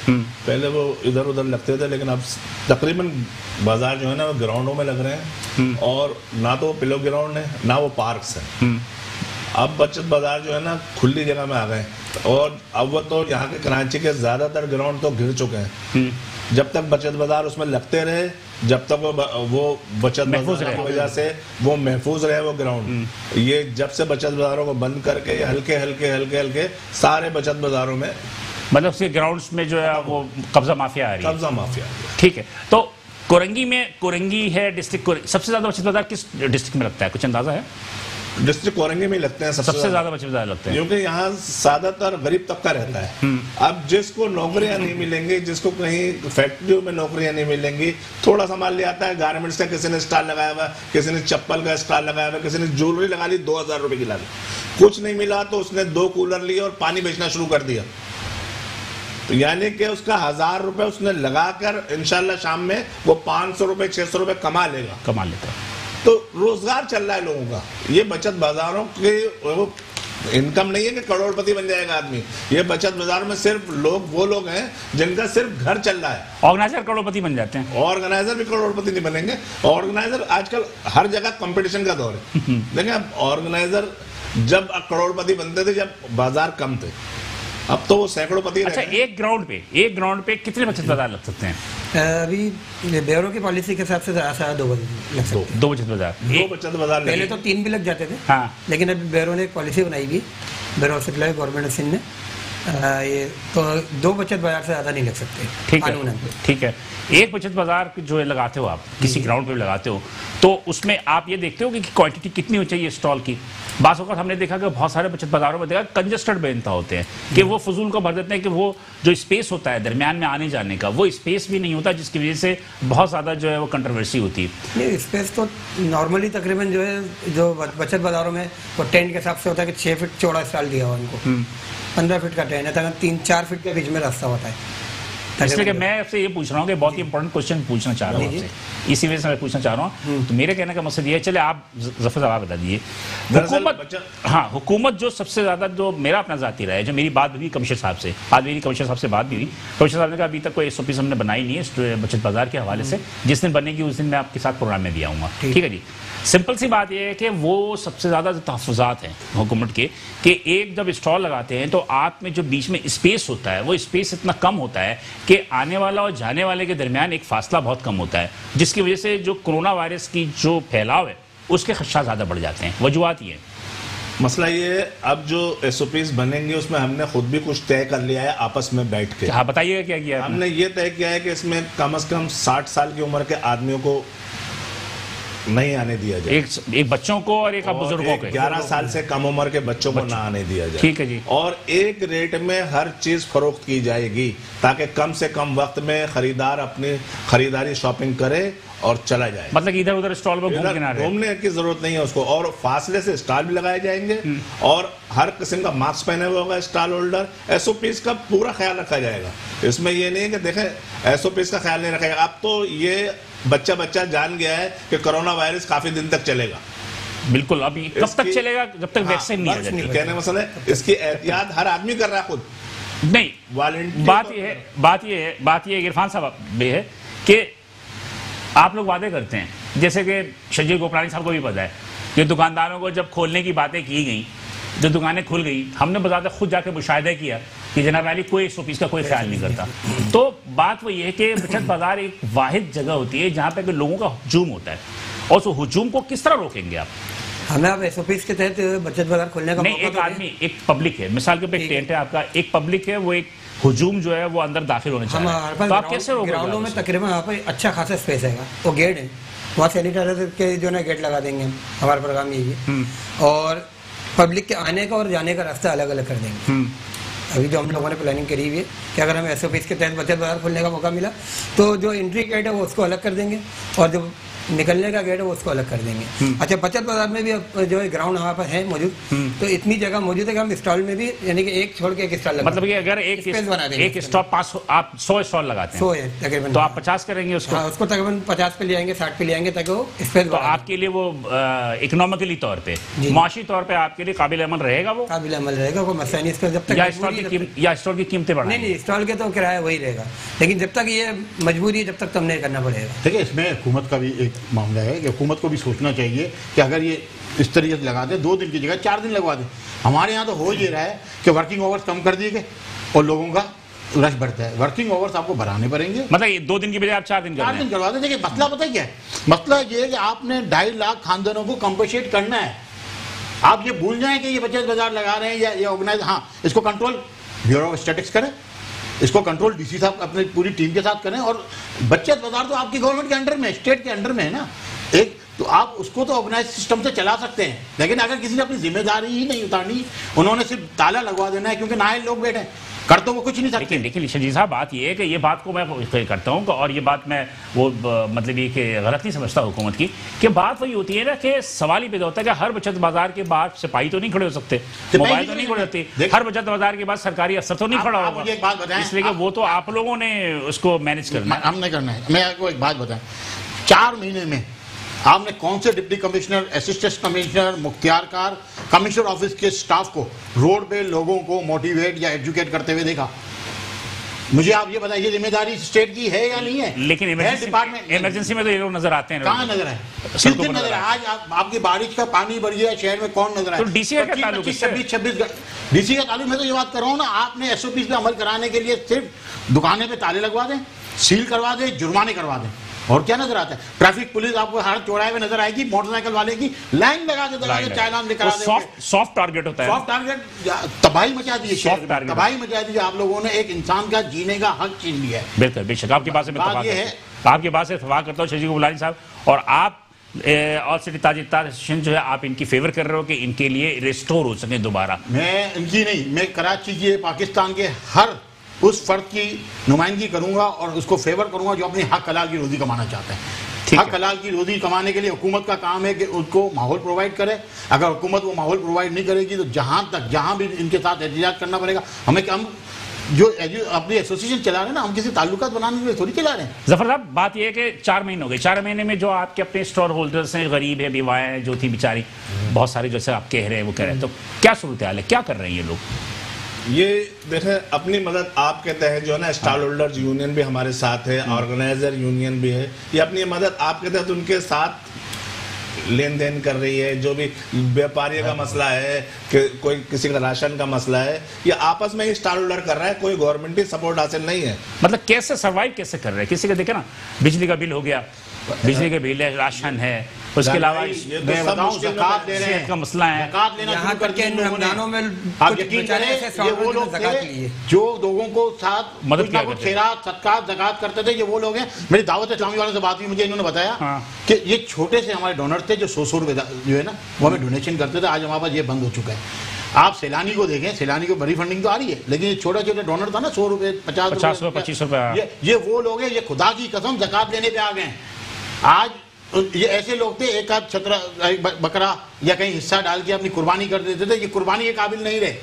पहले वो इधर उधर लगते थे, लेकिन अब तकरीबन बाजार जो है ना वो ग्राउंडों में लग रहे हैं, और ना तो वो प्ले ग्राउंड है ना वो पार्क्स है। अब बचत बाजार जो है ना खुली जगह में आ गए, और अब वो तो यहाँ के कराची के ज़्यादातर ग्राउंड तो घिर चुके हैं। जब तक बचत बाजार उसमें लगते रहे, जब तक वो बचत बाजार की वजह से वो महफूज रहे वो ग्राउंड। ये जब से बचत बाजारों को बंद करके हल्के हल्के सारे बचत बाजारों में, मतलब उसके ग्राउंड्स में जो है वो कब्जा माफिया आ रही है। कब्जा माफिया, ठीक है। तो कोरंगी है डिस्ट्रिक्ट, सबसे ज्यादा बचत बाजार किस डिस्ट्रिक्ट में लगता है, कुछ अंदाजा है? डिस्ट्रिक्ट कोरंगी में लगते हैं सबसे ज्यादा बचत बाजार लगते हैं, क्योंकि यहाँ ज्यादातर गरीब तबका रहता है। अब जिसको नौकरियां नहीं मिलेंगी, जिसको कहीं फैक्ट्रियों में नौकरियां नहीं मिलेंगी, थोड़ा सा माल ले आता है गारमेंट्स का, किसी ने स्टॉल लगाया हुआ, किसी ने चप्पल का स्टॉल लगाया हुआ, किसी ने ज्वेलरी लगा ली 2,000 रुपए की लागत, कुछ नहीं मिला तो उसने 2 कूलर लिए और पानी बेचना शुरू कर दिया। तो यानी कि उसका 1000 रुपए उसने लगाकर इंशाल्लाह शाम में वो 500 रुपए 600 रुपए कमा लेता। तो रोजगार चल रहा है लोगों का। ये बचत बाजारों के इनकम नहीं है कि करोड़पति बन जाएगा आदमी। ये बचत बाजार में सिर्फ वो लोग हैं जिनका सिर्फ घर चल रहा है। ऑर्गेनाइजर करोड़पति बन जाते हैं। ऑर्गेनाइजर भी करोड़पति नहीं बनेंगे। ऑर्गेनाइजर आजकल हर जगह कंपटीशन का दौर है। देखिए अब ऑर्गेनाइजर जब करोड़पति बनते थे जब बाजार कम थे, अब तो वो सैकड़ोंपति। अच्छा, एक ग्राउंड पे कितने बचत बाजार लग सकते हैं? अभी ब्यूरो की पॉलिसी के हिसाब से 2 लग सकते हैं। 2 बचत बाजार। पहले तो 3 भी लग जाते थे। हाँ। लेकिन अभी ब्यूरो ने एक पॉलिसी बनाई भी, Bureau of Supply Government of Sindh ने, ये तो 2 बचत बाजार से ज्यादा नहीं लग सकते। ठीक है। एक बचत बाजार जो लगाते हो आप किसी ग्राउंड पे लगाते हो तो उसमें आप ये देखते हो कि क्वांटिटी कितनी हो चाहिए स्टॉल की। बास वक्त हमने देखा कि बहुत सारे बचत बाजारों में देखा कंजस्टेड बेचता होते हैं कि वो फजूल को भर देते हैं कि वो जो स्पेस होता है दरमियान में आने जाने का वो स्पेस भी नहीं होता, जिसकी वजह से बहुत ज्यादा जो है वो कंट्रोवर्सी होती है। नहीं, स्पेस तो नॉर्मली तकरीबन जो है जो बचत बाजारों में वो टेंट के हिसाब से होता है कि 6 फीट चौड़ा स्टॉल दिया हुआ उनको, 15 फीट का टेंट है, तक 3-4 फीट के बीच में रास्ता होता है। इसलिए कि मैं आपसे ये पूछ रहा हूँ कि बहुत ही इंपॉर्टेंट क्वेश्चन पूछना चाह रहा हूँ आपसे, इसी वजह से मैं पूछना चाह रहा हूँ। तो मेरे कहने का मकसद ये है, चले आप जफर साहब बता दीजिए, हुकूमत जो सबसे ज्यादा, जो मेरा अपना जाती रहा है, जो मेरी बात हुई कमिश्नर साहब से, आज मेरी कमिश्नर साहब से बात भी हुई, कमिश्नर साहब ने कहा अभी तक कोई SOP हमने बनाई नहीं है बचत बाजार के हवाले से, जिस दिन बनेगी उस दिन मैं आपके साथ प्रोग्राम में भी आऊँगा। ठीक है जी। सिंपल सी बात यह है कि वो सबसे ज़्यादा तहफ़्फ़ुज़ात हैं हुकूमत के कि एक जब स्टॉल लगाते हैं तो आप में जो बीच में स्पेस होता है वो स्पेस इतना कम होता है कि आने वाला और जाने वाले के दरमियान एक फासला बहुत कम होता है, जिसकी वजह से जो कोरोना वायरस की जो फैलाव है उसके खदशा ज़्यादा बढ़ जाते हैं। वजूहत ये मसला ये, अब जो SOPs बनेंगे उसमें हमने खुद भी कुछ तय कर लिया है आपस में बैठ के। हाँ बताइएगा क्या किया हमने ये तय किया है कि इसमें कम से कम 60 साल की उम्र के आदमियों को नहीं आने दिया जाए, एक बच्चों को और एक बुजुर्गों को, 11 साल से कम उम्र के बच्चों को ना आने दिया जाए। ठीक है जी। और एक रेट में हर चीज फरोख्त की जाएगी ताकि कम से कम वक्त में खरीदार अपनी खरीदारी शॉपिंग करे और चला जाए। मतलब इधर उधर स्टॉल में घूमने की जरूरत नहीं है उसको, और फासले से स्टॉल भी लगाए जाएंगे और हर किस्म का मास्क पहने हुआ होगा स्टॉल होल्डर। SOPs का पूरा ख्याल रखा जाएगा। इसमें यह नहीं है कि देखें SOPs का ख्याल नहीं रखा जाएगा। अब तो ये बच्चा जान गया है कि कोरोना वायरस काफी दिन तक चलेगा। बिल्कुल। अभी कब तक चलेगा? जब तक वैक्सीन नहीं आ जाती। कहने मसला है इसकी एहतियात हर आदमी कर रहा है खुद नहीं। बात ये इरफान साहब है कि आप लोग वादे करते हैं, जैसे कि शजीर गोपरानी साहब को भी पता है कि दुकानदारों को जब खोलने की बातें की गई, जो दुकानें खुल गई, हमने बाज़ार खुद जाके मुशाहिदा किया कि जनाब अली कोई SOPs का कोई ख्याल नहीं करता। तो बात वो ये है कि बचत बाजार एक वाहिद जगह होती है जहाँ पे लोगों का हुजूम होता है, और उस हुजूम को किस तरह रोकेंगे आप? हमें आप SOPs के तहत बचत बाजार खोलने का नहीं, एक आदमी, एक पब्लिक है, मिसाल के पे एक टेंट है आपका, एक पब्लिक है, वो एक हुजूम जो है वो अंदर दाखिल होने चाहिए, तो आप कैसे रोकोगे? ग्राउंडों में तकरीबन वहाँ पे अच्छा खासा स्पेस है, वो गेट है, वहाँ सैनिटाइजर के जो ना गेट लगा देंगे हम, हमारा प्रोग्राम यही है, और पब्लिक के आने का और जाने का रास्ता अलग अलग कर देंगे। अभी जो हम लोगों ने प्लानिंग करी हुई है कि अगर हमें SOPs के तहत बचत बाजार खोलने का मौका मिला तो जो एंट्री गेट है वो उसको अलग कर देंगे और जो निकलने का गेट है वो उसको अलग कर देंगे। अच्छा, बचत बाजार में भी अब जो है ग्राउंड हमारे पास है मौजूद, तो इतनी जगह मौजूद है कि हम स्टॉल में भी, यानी कि एक छोड़ के एक स्टॉल, मतलब कि अगर एक स्टॉप पास आप 100 स्टॉल लगाते हैं, 100 है तकरीबन, तो आप 50 करेंगे उसको। हाँ, उसको तकरीबन 50 पे ले आएंगे, 60 पे ले आएंगे ताकि वो स्पेस, तो आपके लिए वो इकोनॉमिकली तौर पे, माशी तौर पे आपके लिए काबिल अमल रहेगा, वो काबिल अमल रहेगा, कोई मसला नहीं। इसका जब तक या स्टॉल की कीमतें बढ़ाएं, नहीं, स्टॉल के तो किराया वही रहेगा, लेकिन जब तक ये मजबूरी है जब तक तो हमने करना पड़ेगा। देखिए, इसमें हुकूमत का भी एक मामला है कि हुकूमत को भी सोचना चाहिए कि अगर ये इस तरीके से लगा दे, 2 दिन की जगह 4 दिन लगवा दे। हमारे यहाँ तो हो ये रहा है कि वर्किंग आवर्स कम कर दिए गए और लोगों का रश बढ़ता है। वर्किंग आवर्स आपको बढ़ाने पड़ेंगे, मतलब ये 2 दिन की बजाय आप 4 दिन करवा दें। देखिए, मसला पता है क्या है? मसला ये है कि आपने 2.5 लाख खानदानों को कंपनसेट करना है। आप ये भूल जाएं कि ये बचत बाजार लगा रहे हैं या ये ऑर्गेनाइज, हाँ, इसको कंट्रोल ब्यूरो ऑफ स्टैटिस्टिक्स करें, इसको कंट्रोल DC साहब अपनी पूरी टीम के साथ करें। और बचत बाजार तो आपकी गवर्नमेंट के अंडर में, स्टेट के अंडर में है ना, एक तो आप उसको तो ऑर्गेनाइज सिस्टम से चला सकते हैं, लेकिन अगर किसी ने अपनी जिम्मेदारी ही नहीं उतारनी, उन्होंने सिर्फ ताला लगवा देना है क्योंकि नाहल लोग बैठे हैं, कर तो वो कुछ नहीं सकते। लेकिन शजीद साहब बात ये है कि ये बात को मैं करता हूँ और ये बात मैं वो मतलब ये कि गलत नहीं समझता हुकूमत की, कि बात वही होती है ना कि सवाल ही पैदा होता है कि हर बचत बाजार के बाद सिपाही तो नहीं खड़े हो सकते, मोबाइल तो नहीं खड़े होते, हर बचत बाजार के बाद सरकारी अफसर तो नहीं खड़ा होगा। एक बात बताएं, इसलिए कि वो तो आप लोगों ने उसको मैनेज करना है, हमने करना है। मैं आपको एक बात बताएं, 4 महीने में आपने कौन से डिप्टी कमिश्नर, असिस्टेंट कमिश्नर, मुख्तियारकार, कमिश्नर ऑफिस के स्टाफ को रोड पे लोगों को मोटिवेट या एजुकेट करते हुए देखा? मुझे आप ये बताइए, जिम्मेदारी स्टेट की है या नहीं है? लेकिन इमरजेंसी में तो ये लोग नजर आते हैं। कहाँ नजर है? किस दिन नजर है? आज आपकी बारिश का पानी बढ़ गया शहर में, कौन नजर है? तो डीसी का ताल्लुक, 26 डीसी का ताल्लुक। मैं तो ये बात कर रहा हूँ ना, आपने एसओपी पे अमल कराने के लिए सिर्फ दुकानें पे ताले लगवा दें, सील करवा दें, जुर्माने करवा दें, और क्या नजर आता है? ट्रैफिक पुलिस आपको हर चौराहे पे नजर आएगी, मोटरसाइकिल वाले की लाइन लगा के चालान निकला दे। सॉफ्ट टारगेट होता है, सॉफ्ट टारगेट। तबाही मचा दी है, तबाही मचा दी है। आप लोगों ने एक इंसान का जीने का हक छीन लिया है। बिल्कुल, बेशक आपकी बात से मैं आपकी बात से इत्तेफाक करता हूँ शजीद गुलानी साहब। और आप ऑल सिटी ताजिर एसोसिएशन जो है, आप इनकी फेवर कर रहे हो कि इनके लिए रिस्टोर हो सके दोबारा? मैं इनकी नहीं, मैं कराची के, पाकिस्तान के हर उस फर्द की नुमाइंदगी करूंगा और उसको फेवर करूंगा जो अपनी हक हलाल की रोजी कमाना चाहता है। हक हलाल की रोजी कमाने के लिए हुकूमत का काम है कि उसको माहौल प्रोवाइड करे। अगर हुकूमत वो माहौल प्रोवाइड नहीं करेगी तो जहां भी इनके साथ एहतिजाज करना पड़ेगा हमें। हम जो अपनी एसोसिएशन चला रहे हैं ना, हम किसी ताल्लुकात बनाने के लिए थोड़ी चला रहे हैं। जफर साहब, बात यह है कि 4 महीने हो गए, 4 महीने में जो आपके अपने स्टोर होल्डर्स हैं, गरीब है, बेवाएं जो थी बेचारी, बहुत सारे जैसे आप कह रहे हैं वो कह रहे हैं, तो क्या सूरत हाल है, क्या कर रहे हैं ये लोग? ये देखें, अपनी मदद आपके तहत जो है ना, स्टॉल होल्डर्स यूनियन भी हमारे साथ है, ऑर्गेनाइजर यूनियन भी है, ये अपनी मदद आपके तहत उनके साथ लेन देन कर रही है। जो भी व्यापारियों का मसला है, कि कोई किसी का राशन का मसला है, ये आपस में ही स्टॉल होल्डर कर रहा है, कोई गवर्नमेंट सपोर्ट हासिल नहीं है। मतलब कैसे सर्वाइव कैसे कर रहे हैं? किसी का देखे ना, बिजली का बिल हो गया, बिजली के बिल है, राशन है, उसके अलावा ज़कात दे रहे हैं का मसला है, यहाँ तक के रमजानों में आप यकीन करें ये वो लोग थे जो लोगों को साथ मदद किया खैरात सदका ज़कात करते थे। ये वो लोग हैं। मेरी दावत इस्लामी वालों से बात हुई, मुझे इन्होंने बताया कि ये छोटे से हमारे डोनर थे जो 100 रुपए जो है ना वो हमें डोनेशन करते थे। आज हमारे पास ये बंद हो चुका है। आप सैलानी को देखें, सैलानी को बड़ी फंडिंग तो आ रही है, लेकिन ये छोटा छोटा डोनर था ना, 100 रुपए, 50 रुपए, 25 रुपए, ये वो लोग हैं, ये खुदा की कसम ज़कात लेने पे आ गए। आज ये ऐसे लोग थे, एक आध छतरा बकरा या कहीं हिस्सा डाल के अपनी कुर्बानी कर देते थे। ये कुर्बानी के काबिल नहीं रहे,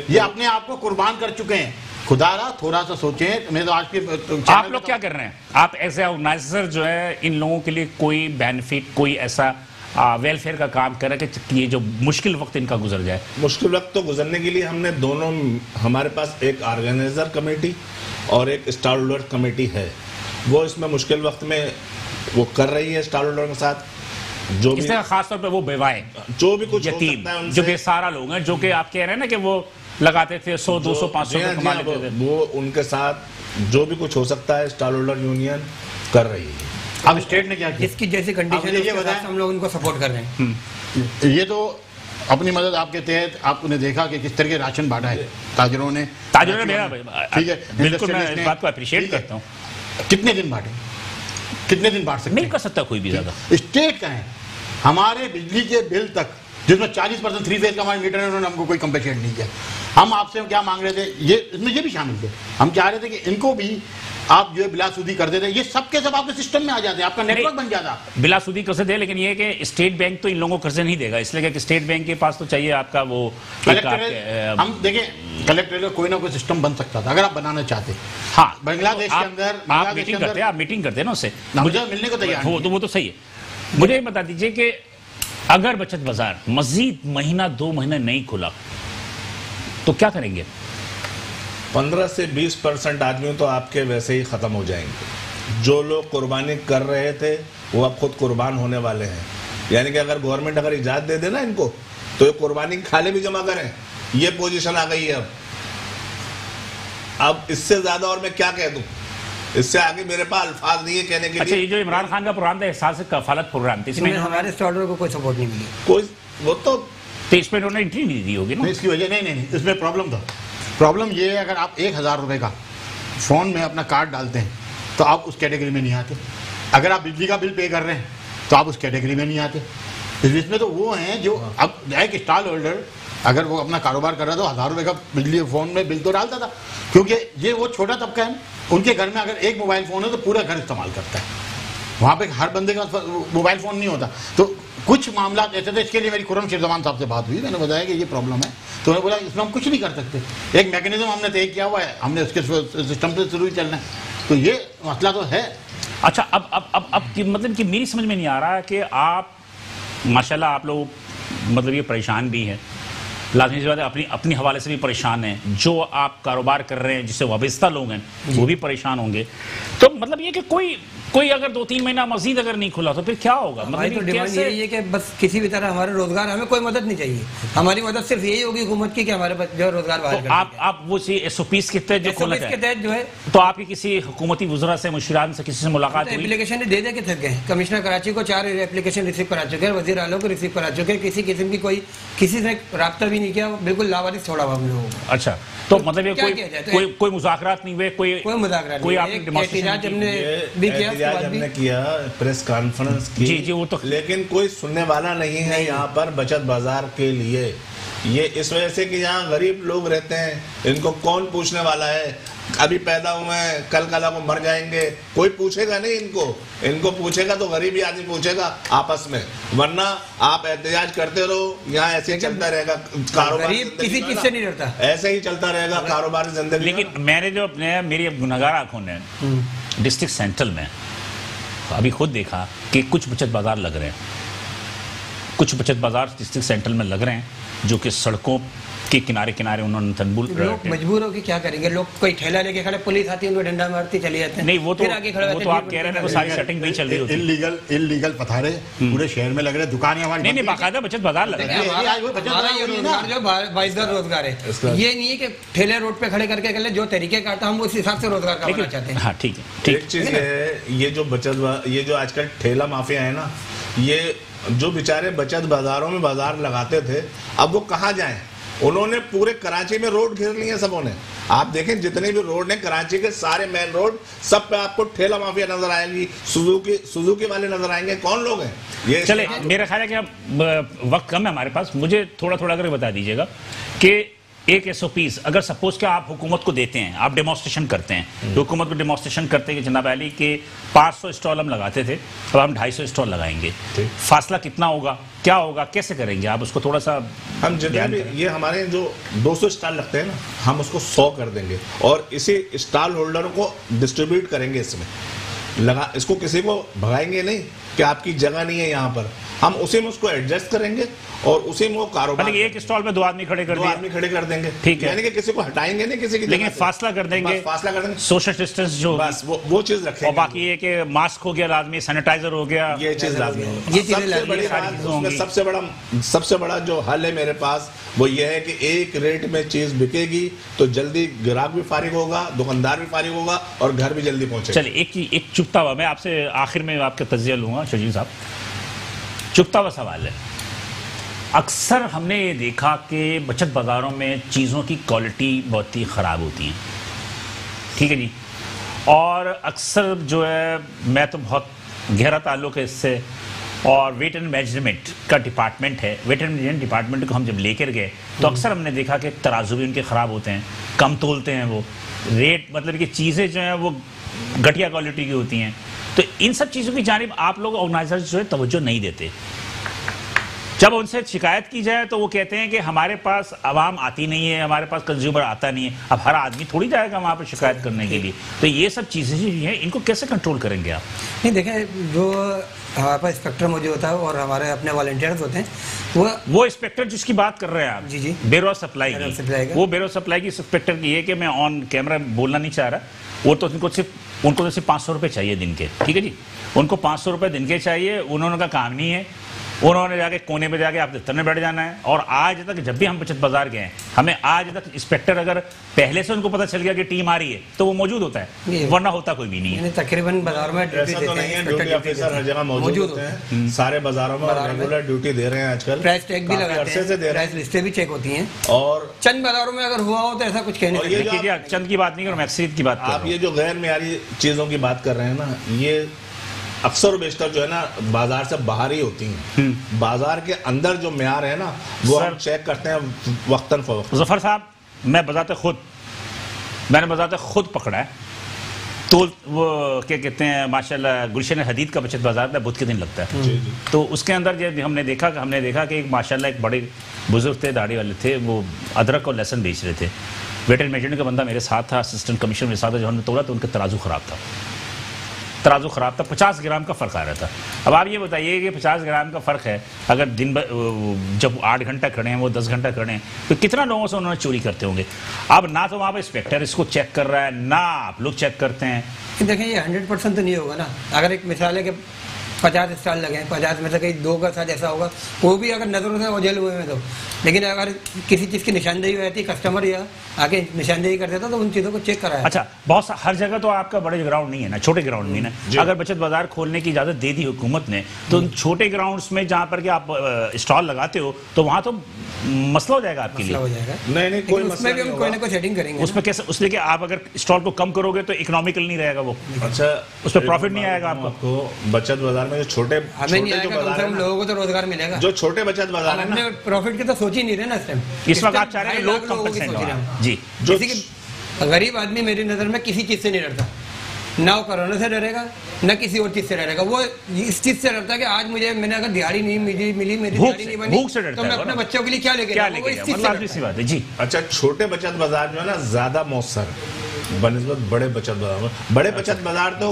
ये अपने आप को कुर्बान कर चुके हैं। खुदारा थोड़ा सा सोचें। मैं तो आज के आप लोग क्या कर रहे हैं? आप एज ए ऑर्गेनाइजर जो है इन लोगों के लिए कोई बेनिफिट, कोई ऐसा वेलफेयर का काम कर रहे हैं कि ये जो मुश्किल वक्त इनका गुजर जाए? मुश्किल वक्त तो गुजरने के लिए हमने दोनों, हमारे पास एक ऑर्गेनाइजर कमेटी और एक स्टॉल होल्डर कमेटी है, वो इसमें मुश्किल वक्त में वो कर रही है स्टॉल होल्डर के साथ। जो भी खासतौर पे वो बेवाएं, जो भी कुछ यतीम, जो बेसहारा लोग हैं, जो कि आप कह रहे हैं ना कि वो लगाते थे 100, 200, 500 कमा लेते थे, वो उनके साथ जो भी कुछ हो सकता है स्टॉल होल्डर यूनियन कर रही है। अब स्टेट ने क्या किया? इसकी जैसी कंडीशन ये बताया, हम लोग इनको सपोर्ट कर रहे हैं। ये तो अपनी मदद आपके तहत आपने देखा कि किस तरह के राशन बांटा है ताजरों ने। ठीक है, बिल्कुल मैं इस बात को अप्रिशिएट करता हूँ। कितने दिन बांटे, कितने दिन बांट सकते? नहीं कर सकता कोई भी ज्यादा। स्टेट का है, हमारे बिजली के बिल तक जिसमें 40% 3 फेज का हमारे मीटर है, उन्होंने हमको कोई कंपेंसेट नहीं किया। हम आपसे क्या मांग रहे थे, ये इसमें ये भी शामिल थे, हम चाह रहे थे कि इनको भी आप जो है बिलासूदी कर देते, ये सबके सब आपके सिस्टम में आ जाते, आपका नेटवर्क बन जाता। बिलासूदी कैसे दे, लेकिन ये कि स्टेट बैंक तो इन लोगों को कर्जे नहीं देगा, इसलिए कि स्टेट बैंक के पास तो चाहिए आपका वो हम देखें कलेक्टर का कोई ना कोई सिस्टम बन सकता था अगर आप बनाना चाहते। हाँ, बांग्लादेश के अंदर आप मीटिंग करते हैं ना उससे, मुझे मिलने को तैयार हो तो वो तो सही है। मुझे बता दीजिए कि अगर बचत बाजार मजीद महीना 2 महीना नहीं खुला तो क्या करेंगे? 15 से 20% आदमी तो आपके वैसे ही खत्म हो जाएंगे। जो लोग कुर्बानी कर रहे थे वो अब खुद कुर्बान होने वाले हैं। यानी कि अगर गवर्नमेंट अगर इजाजत दे देना इनको तो ये कुर्बानी खाले भी जमा करें, ये पोजीशन आ गई है। अब इससे ज्यादा और मैं क्या कह दूं, इससे आगे मेरे पास अल्फाज नहीं है कहने के लिए। अच्छा, ये जो इमरान खान का प्रोग्राम था, एहसास कफालत प्रोग्राम, इसमें हमारे स्टॉलर को कोई सपोर्ट नहीं मिली, कोई वो तो इसमें उन्होंने एंट्री नहीं दी होगी ना, इसकी वजह नहीं, इसमें प्रॉब्लम था। प्रॉब्लम ये है, अगर आप 1000 रुपए का फोन में अपना कार्ड डालते हैं तो आप उस कैटेगरी में नहीं आते। अगर आप बिजली का बिल पे कर रहे हैं तो आप उस कैटेगरी में नहीं आते। इसमें तो वो हैं जो अब एक स्टॉल होल्डर अगर वो अपना कारोबार कर रहा था तो 1000 रुपए का बिजली फोन में बिल तो डालता था, क्योंकि ये वो छोटा तबका है, उनके घर में अगर एक मोबाइल फोन है तो पूरा घर इस्तेमाल करता है, वहाँ पे हर बंदे का मोबाइल फोन नहीं होता। तो कुछ मामला ऐसे थे, इसके लिए मेरी खुर्रम शेरजमान साहब से बात हुई, मैंने बताया कि ये प्रॉब्लम है, तो उन्होंने बोला इसमें हम कुछ नहीं कर सकते, एक मैकेनिज्म हमने तय किया हुआ है, हमने उसके सिस्टम से शुरू ही चलना है, तो ये मसला तो है। अच्छा, अब मतलब कि मेरी समझ में नहीं आ रहा है कि आप माशाल्लाह आप लोग मतलब ये परेशान भी हैं, लाजमी सी बात है अपनी हवाले से भी परेशान हैं, जो आप कारोबार कर रहे हैं जिससे वाबस्ता लोग हैं वो भी परेशान होंगे। तो मतलब ये कि कोई अगर 2-3 महीना मजीद अगर नहीं खुला तो फिर क्या होगा? मतलब तो डिमांड यही है कि बस किसी भी तरह हमारे रोजगार, हमें कोई मदद नहीं चाहिए, हमारी मदद सिर्फ यही होगी हुकूमत की कि हमारे पास जो रोजगार बाहर तो आप वो SOPs के तहत जो खोलना के तहत जो है, तो आपकी किसी हुकूमती वज़रा से, मुशीरान से, किसी से मुलाकात हुई? एप्लीकेशन दे के थक गए। कमिश्नर कराची को 4 एप्लीकेशन रिसीव करा चुके हैं, वज़ीर आला को रिसीव करा चुके हैं, किसी किस्म की किसी ने रब्ता भी नहीं किया, बिल्कुल लावारिस छोड़ा हम लोगों को। अच्छा, तो मतलब ये कोई मुज़ाकरात नहीं हुए, कोई मुज़ाकरात कोई नहीं, एहतिजाज हमने भी किया, प्रेस कॉन्फ्रेंस की, जी वो तो, लेकिन कोई सुनने वाला नहीं है यहाँ पर बचत बाजार के लिए। ये इस वजह से कि यहाँ गरीब लोग रहते हैं, इनको कौन पूछने वाला है? अभी पैदा हुए हैं, कल को मर जाएंगे, कोई पूछेगा नहीं इनको पूछेगा तो गरीबी आदमी पूछेगा आपस में, वरना आप एहतजाज करते रहो, यहाँ ऐसे ही चलता रहेगा कारोबार, किसी चीज से नहीं डरता, ऐसे ही चलता रहेगा कारोबार जिंदगी। लेकिन मैंने जो मेरी गुनहगार आंखों ने डिस्ट्रिक्ट सेंट्रल में अभी खुद देखा कि कुछ बचत बाजार लग रहे हैं, कुछ बचत बाजार डिस्ट्रिक्ट सेंट्रल में लग रहे हैं जो कि सड़कों के किनारे उन्होंने तनबुल, लोग मजबूर हो कि क्या करेंगे, लोग कोई ठेला लेके खड़े, पुलिस आती है उनको डंडा मारती चले जाते हैं। नहीं वो तो आप कह रहे हैं वो सारी सेटिंग नहीं चल रही होती, इल्लीगल पथारे पूरे शहर में लग रहे हैं, दुकानें हमारी नहीं बाकायदा बचत बाजार लग रहे हैं। रोजगार जो बाइजदार रोजगार है, ये नहीं है कि ठेले रोड पे खड़े करके कर ले, जो तरीके का हम उस हिसाब से रोजगार करना चाहते हैं। हाँ ठीक है। एक चीज है, ये जो आजकल ठेला माफिया है ना, ये जो बेचारे बचत बाजारों में बाजार लगाते थे, अब वो कहाँ जाएं? उन्होंने पूरे कराची में रोड घेर लिए सबों ने। आप देखें जितने भी रोड हैं कराची के, सारे मेन रोड, सब पे आपको ठेला माफिया नजर आएंगी, सुजुकी वाले नजर आएंगे। कौन लोग हैं ये? चले, मेरा ख्याल है कि अब वक्त कम है हमारे पास, मुझे थोड़ा करके बता दीजिएगा कि एक SOPs अगर सपोज कि आप हुकूमत को देते हैं, आप डेमोन्स्ट्रेशन करते हैं, हुकूमत को डेमोन्स्ट्रेशन करते हैं कि जनाब अली के 500 स्टॉल हम लगाते थे, अब हम 250 स्टॉल लगाएंगे, फासला कितना होगा, क्या होगा, कैसे करेंगे आप उसको थोड़ा सा? हम जितने भी ये हमारे जो 200 स्टॉल लगते हैं ना, हम उसको 100 कर देंगे और इसी स्टॉल होल्डरों को डिस्ट्रीब्यूट करेंगे, इसमें इसको किसी को भगाएंगे नहीं कि आपकी जगह नहीं है यहाँ पर, हम उसी में उसको एडजस्ट करेंगे और उसी में वो कारोबार, एक स्टॉल में 2 आदमी खड़े कर देंगे, ठीक है, यानी कि किसी को हटाएंगे नहीं, किसी की, लेकिन फासला कर देंगे, सोशल डिस्टेंस जो, बस वो चीज रखेंगे। और बाकी ये कि मास्क हो गया लाजमी, सैनिटाइजर हो गया, ये चीज लाजमी है। सबसे बड़ा जो हल है मेरे पास वो ये है कि एक रेट में चीज बिकेगी तो जल्दी ग्राहक भी फारिग होगा, दुकानदार भी फारिग होगा और घर भी जल्दी पहुंचेगा। चलिए एक चुपता हुआ, मैं आपसे आखिर में आपका तज्जिया लूंगा शजील साहब, चुपता हुआ सवाल है। अक्सर हमने ये देखा कि बचत बाज़ारों में चीज़ों की क्वालिटी बहुत ही ख़राब होती है, ठीक है जी, और अक्सर जो है, मैं तो बहुत गहरा ताल्लुक़ है इससे, और वेट एंड मैनेजमेंट का डिपार्टमेंट है, वेट एंड मैनेजमेंट डिपार्टमेंट को हम जब लेकर गए तो अक्सर हमने देखा कि तराजू भी उनके ख़राब होते हैं, कम तोलते हैं वो, रेट मतलब कि चीज़ें जो हैं वो घटिया क्वालिटी की होती हैं। तो इन सब चीज़ों की जानिब आप लोग ऑर्गेनाइजर्स जो है तवज्जो नहीं देते। जब उनसे शिकायत की जाए तो वो कहते हैं कि हमारे पास आवाम आती नहीं है, हमारे पास कंज्यूमर आता नहीं है। अब हर आदमी थोड़ी जाएगा वहाँ पर शिकायत करने के लिए, तो ये सब चीज़ें जो हैं इनको कैसे कंट्रोल करेंगे आप? नहीं देखें, जो हमारे पास इंस्पेक्टर मौजूद होता है और हमारे अपने वॉलंटियर्स होते हैं, वो इंस्पेक्टर जिसकी बात कर रहे हैं आप, जी ब्यूरो सप्लाई की, वो ब्यूरो सप्लाई की इंस्पेक्टर की है कि मैं ऑन कैमरा बोलना नहीं चाह रहा, वो तो उनको सिर्फ 500 रुपये चाहिए दिन के, ठीक है जी, उनको 500 रुपये दिन के चाहिए, उन्होंने का काम नहीं है, उन्होंने जाके कोने में जाके आप दफ्तर में बैठ जाना है। और आज तक जब भी हम बचत बाजार गए, हमें आज तक इंस्पेक्टर अगर पहले से उनको पता चल गया कि टीम आ रही है तो वो मौजूद होता है, वरना होता कोई भी नहीं है। तकरीबन बाजार में ड्यूटी ऑफिसर हर जगह मौजूद होते हैं, सारे बाजारों में रेगुलर ड्यूटी दे रहे हैं आजकल, प्राइस टैग भी लगाते हैं, प्राइस लिस्टें भी चेक होती हैं, और चंद बाजारों में अगर हुआ हो तो ऐसा कुछ कहने देखिए, चंद की बात नहीं और मैक्सियत की बात। आप ये जो गैर मेयारी चीजों की बात कर रहे हैं ना, ये अक्सर बेशतर जो है ना बाजार से बाहर ही होती हैं। बाजार के अंदर जो म्यार है ना वो हम चेक करते हैं वक्तन फवक्तन। जफर साहब, मैंने बजाते खुद पकड़ा है तो वो क्या कहते हैं माशाल्लाह गुलशन हदीद का बचत बाजार था, बुध के दिन लगता है। जी जी। तो उसके अंदर जब हमने देखा कि एक माशाल्लाह एक बड़े बुजुर्ग थे, दाढ़ी वाले थे, वो अदरक और लहसुन बेच रहे थे। वेटर मेजरमेंट का बंदा मेरे साथ था, असिस्टेंट कमिश्नर मेरे साथ था। जब हमने तोड़ा तो उनका तराजू खराब था, 50 ग्राम का फ़र्क आ रहा था। अब आप ये बताइए कि 50 ग्राम का फ़र्क है, अगर दिन भर जब 8 घंटा खड़े हैं, वो 10 घंटा खड़े हैं, तो कितना लोगों से उन्होंने चोरी करते होंगे। अब ना तो वहाँ पर इंस्पेक्टर इसको चेक कर रहा है, ना आप लोग चेक करते हैं। देखें ये 100% तो नहीं होगा ना। अगर एक मिसाल है कि 50 स्टॉल लगे हैं, 50 में से कहीं 2 का साथ ऐसा होगा, वो भी अगर नजरों से ओझल हुए हैं तो। लेकिन अगर किसी चीज़ की निशानदेही रहती, कस्टमर या आके निशानदेही कर देता तो उन चीज़ों को चेक कराया। अच्छा, हर जगह तो आपका बड़े ग्राउंड नहीं है ना, छोटे ग्राउंड में ना। अगर बचत बाजार खोलने की इजाजत दे दी हुकूमत ने, तो उन छोटे ग्राउंड्स में जहाँ पर कि आप स्टॉल लगाते हो, तो वहाँ तो मसला हो जाएगा आपके लिए। हो जाएगा नहीं कोई मसला उसमें भी हम कोई ना कोई सेटिंग करेंगे। उसमें कैसे, उसलिए कि आप अगर स्टॉल को कम करोगे तो इकोनॉमिकल नहीं रहेगा वो। अच्छा, उस पर प्रॉफिट नहीं आएगा आपको। बचत बाजार में जो छोटे नहीं आएगा तो हम लोगों को तो रोजगार मिलेगा। जो छोटे बचत बाजार है हमने प्रॉफिट की तो सोच ही नहीं रहे ना इस टाइम। इस वक्त आप चाह रहे हैं लोग कम परसेंट हो। जी, गरीब आदमी मेरी नजर में किसी चीज से नहीं डरता, ना वो कोरोना से डरेगा ना किसी और चीज से डरेगा। वो इस चीज से डरता है कि आज मैंने अगर दिहाड़ी नहीं मिली, मेरी दिहाड़ी नहीं बनी, तो मैं अपने बच्चों के लिए क्या लेके बात है जी। अच्छा, छोटे बचत बाजार जो है ना ज्यादा मौसर बनिस्बत बड़े बचत बाजार। बड़े बचत बाजार तो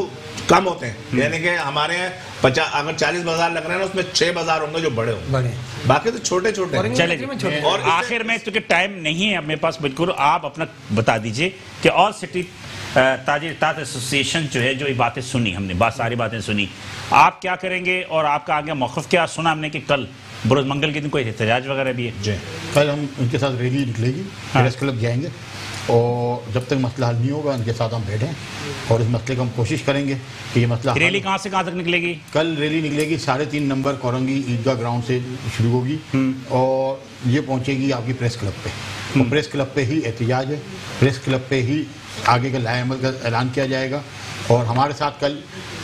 कम होते हैं, यानी कि हमारे अगर 40 बाजार लग रहे हैं ना, उसमें 6 बाजार होंगे जो बड़े होंगे, बाकी तो छोटे छोटे। चले और आखिर में, क्योंकि टाइम नहीं है अपने पास बिल्कुल, आप अपना बता दीजिए कि ऑल सिटी ताजिर एसोसिएशन जो है, जो ये बातें सुनी हमने, सारी बातें सुनी, आप क्या करेंगे और आपका आगे मौक़िफ़ क्या? सुना हमने कि कल बरोज़ मंगल के दिन कोई एहतजाज वगैरह भी है। कल हम उनके साथ रैली निकलेगी, प्रेस क्लब जाएंगे, और जब तक मसला हल नहीं होगा उनके साथ हम बैठें और इस मसले को हम कोशिश करेंगे कि ये मसला। रैली कहाँ से कहाँ तक निकलेगी? कल रैली निकलेगी 3.5 नंबर कोरंगी ईदगाह ग्राउंड से शुरू होगी और ये पहुंचेगी आपकी प्रेस क्लब पे। तो प्रेस क्लब पे ही एहतजाज है, प्रेस क्लब पे ही आगे का लाएअमल का ऐलान किया जाएगा। और हमारे साथ कल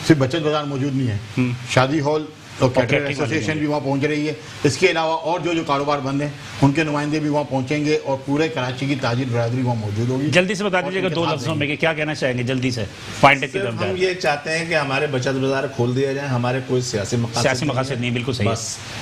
सिर्फ बचत बाजार मौजूद नहीं है, शादी हॉल और कैटरर एसोसिएशन भी वहाँ पहुँच रही है। इसके अलावा और जो कारोबार बंद हैं उनके नुमाइंदे भी वहाँ पहुँचेंगे और पूरे कराची की ताजिर बरादरी वहाँ मौजूद होगी। जल्दी से बता दीजिएगा 2 लफ्ज़ों में कि क्या कहना चाहेंगे जल्दी से, पॉइंट की तरफ। हम ये चाहते हैं कि हमारे बचत बाजार खोल दिया जाए, हमारे कोई सियासी मकासद नहीं, बिल्कुल सही।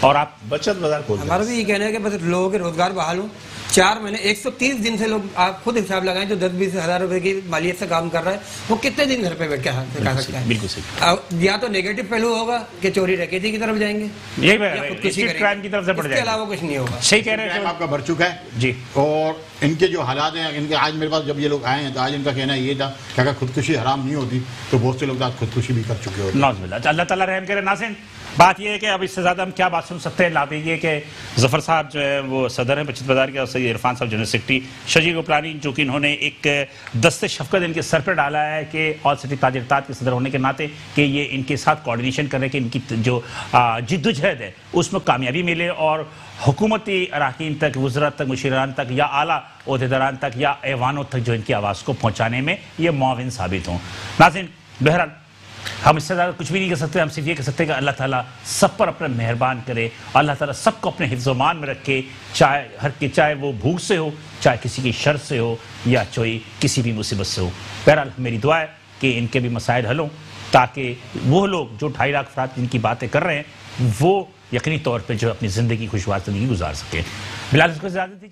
और आप बचत बाजार खोल, हमारा भी ये कहना है कि बस लोगों के रोजगार बहाल हो। 4 महीने 130 दिन से लोग, आप खुद हिसाब लगाएं, जो 10-20 हज़ार रुपए की मालियत से काम कर रहा है, वो कितने दिन घर पे बैठ के खा सकता है? बिल्कुल सही। या तो नेगेटिव पहलू होगा कि चोरी डकैती की तरफ जाएंगे, क्राइम की तरफ से बढ़ जाएगा, अलावा कुछ नहीं होगा। सही कह रहे हैं, आपका बढ़ चुका है जी। और इनके जो हालात हैं, इनके आज मेरे पास जब ये लोग आए हैं तो आज इनका कहना ये था कि अगर खुदकुशी हराम नहीं होती तो बहुत से लोग आज खुदकुशी भी कर चुके होते। नौज़बिल्लाह, अल्लाह ताला रहम करे। नाज़रीन, बात यह है कि अब इससे ज़्यादा हम क्या बात सुन सकते हैं। लाते ये कि ज़फ़र साहब जो है वो सदर हैं बचत बाजार के, और सैयद इरफान साहब जनरल सेक्रेटरी, शजीर गोपलानी, जो कि इन्होंने एक दस्ते शफ़क़त इनके सर पर डाला है कि ऑल सिटी ताजिर के सदर होने के नाते कि ये इनके साथ कोऑर्डिनेशन करें कि इनकी जो जिद्दोजहद है उसमें कामयाबी मिले और हुकूमती अराकीन तक, वज़रा तक, मुशीरान तक या आला ओहदेदारान तक या ऐवानों तक जो इनकी आवाज़ को पहुँचाने में ये मुआविन साबित हों। नाज़रीन, बहरहाल हम इससे ज़्यादा कुछ भी नहीं कर सकते। हम सिर्फ ये कह सकते हैं कि अल्लाह ताला सब पर अपना मेहरबान करे, अल्लाह ताला सबको अपने हिफ्ज़-ओ-मान में रखे, चाहे वो भूख से हो, चाहे किसी की शर से हो, या चाहे किसी भी मुसीबत से हो। बहरहाल मेरी दुआ है कि इनके भी मसाइल हल हों, ताकि वो लोग जो 2.5 लाख अफराद जिनकी बातें कर रहे हैं वो यकीनी तौर पर जो अपनी ज़िंदगी खुशहाल ज़िंदगी गुजार सकें। बिलाल, इसको इजाज़त दीजिए।